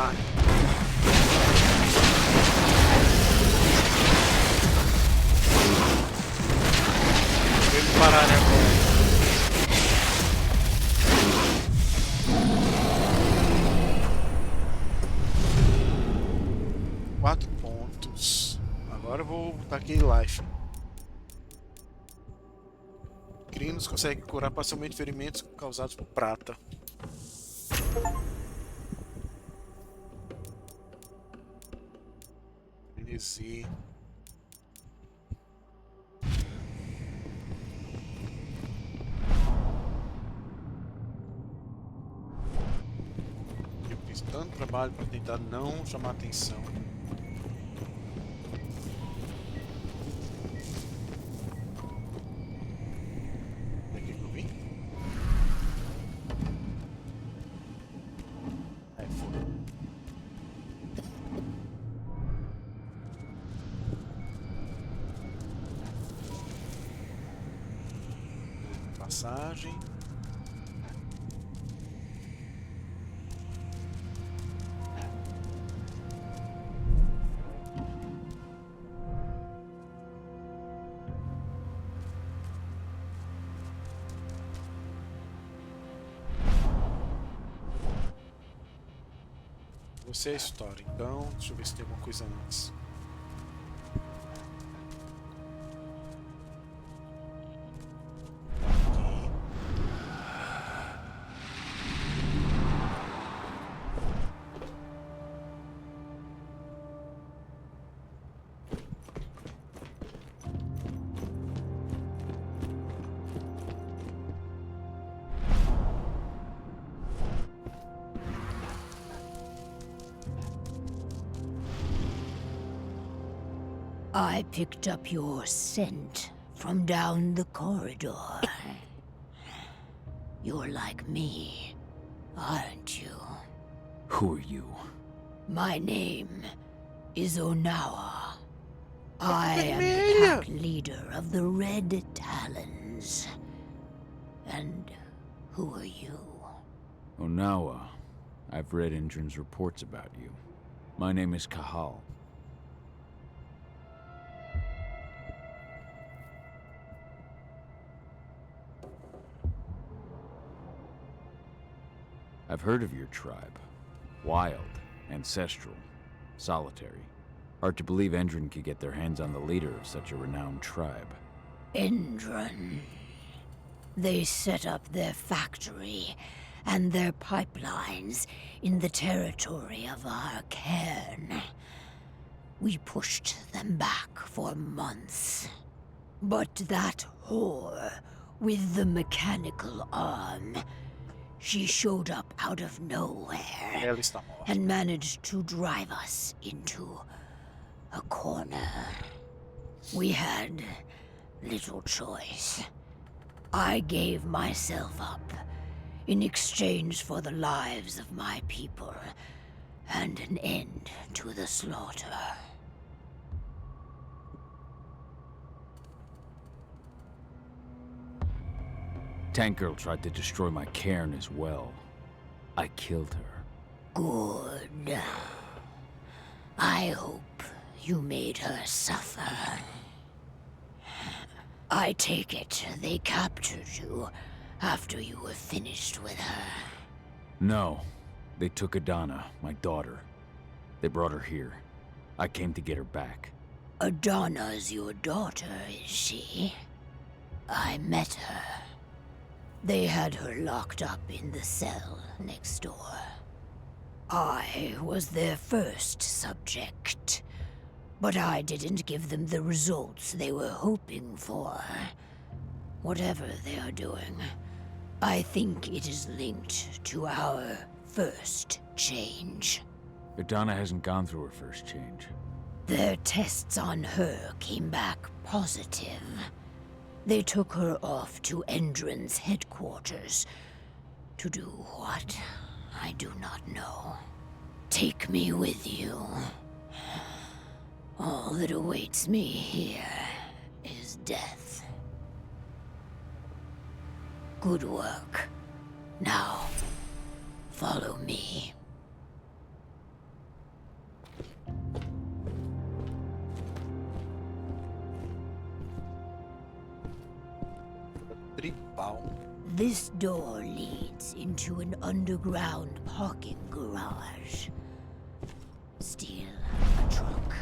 Vai. Ele parar agora. 4 pontos. Agora eu vou botar aqui life. Crinos consegue curar parcialmente ferimentos causados por prata. Beleza. Eu fiz tanto trabalho para tentar não chamar atenção. Passagem. Você é a história, então deixa eu ver se tem alguma coisa antes. I picked up your scent from down the corridor. You're like me, aren't you? Who are you? My name is Onawa. I am the pack leader of the Red Talons. And who are you? Onawa. I've read Indran's reports about you. My name is Cahal. I've heard of your tribe. Wild, ancestral, solitary. Hard to believe Endron could get their hands on the leader of such a renowned tribe. Endron. They set up their factory and their pipelines in the territory of our cairn. We pushed them back for months. But that whore with the mechanical arm, she showed up out of nowhere and managed to drive us into a corner. We had little choice. I gave myself up in exchange for the lives of my people and an end to the slaughter. Tank Girl tried to destroy my cairn as well. I killed her. Good. I hope you made her suffer. I take it they captured you after you were finished with her. No. They took Adana, my daughter. They brought her here. I came to get her back. Adana's your daughter, is she? I met her. They had her locked up in the cell next door. I was their first subject, but I didn't give them the results they were hoping for. Whatever they are doing, I think it is linked to our first change. Adana hasn't gone through her first change. Their tests on her came back positive. They took her off to Endron's headquarters. To do what? I do not know. Take me with you. All that awaits me here is death. Good work. Now, follow me. pau. This door leads into an underground parking garage. Steal a truck.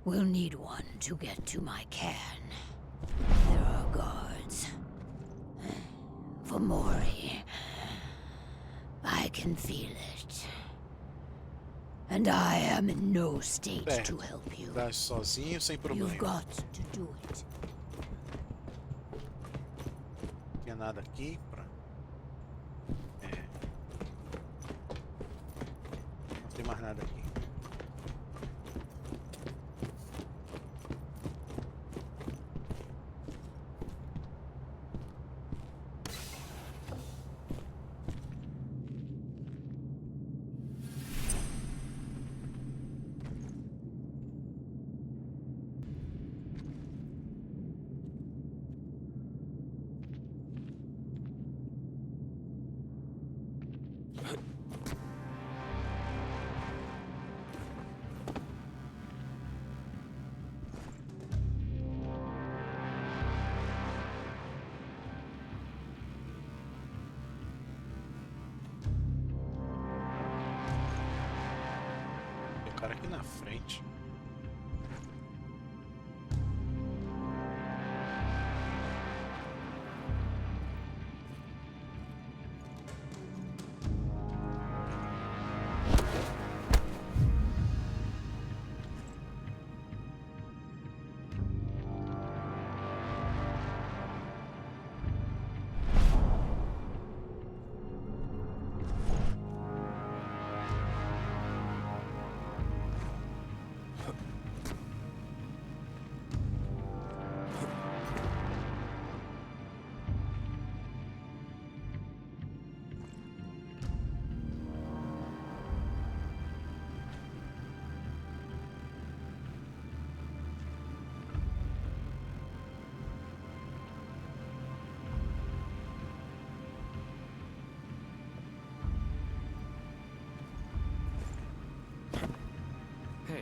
We'll need one to get to my cairn. There are guards. For Mori. I can feel it. And I am in no state to help you. Vai sozinho, sem problema. You've got to do it. Não tinha nada aqui pra... Não tem mais nada aqui. Cara aqui na frente.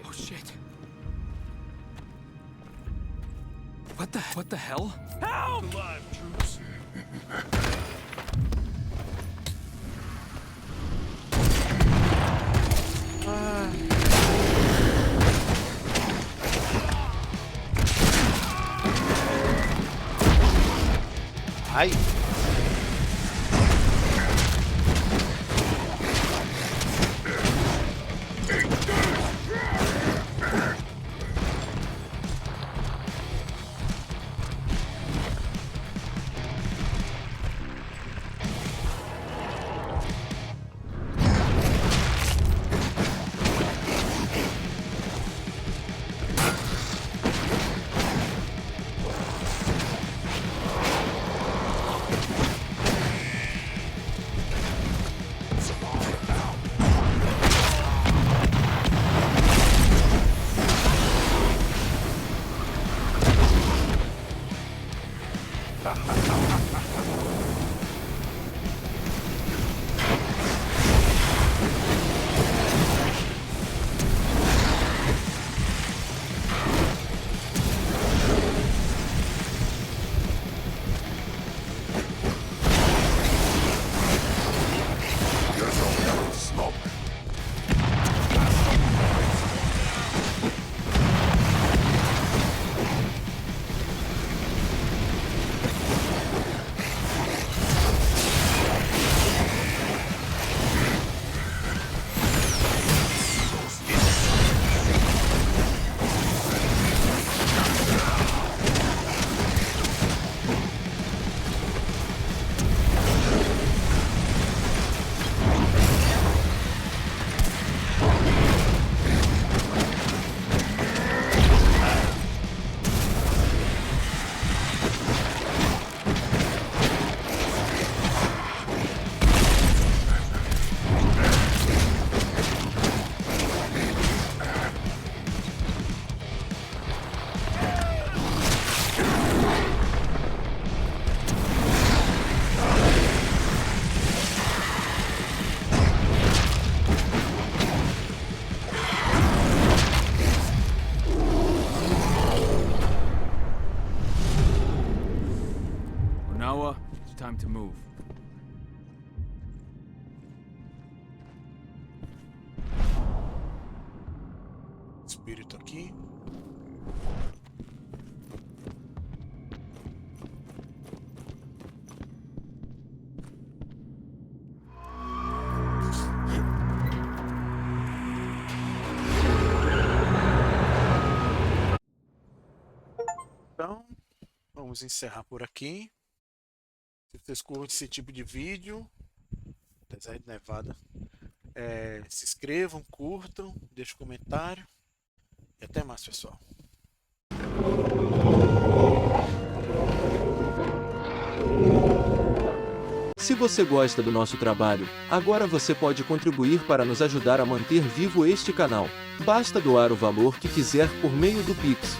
Oh shit. What the hell? Help! Alive, troops. Ai. Time to move. Espírito aqui. Então, vamos encerrar por aqui. Se vocês curtem esse tipo de vídeo, apesar de nevada, se inscrevam, curtam, deixem um comentário. E até mais, pessoal. Se você gosta do nosso trabalho, agora você pode contribuir para nos ajudar a manter vivo este canal. Basta doar o valor que quiser por meio do Pix.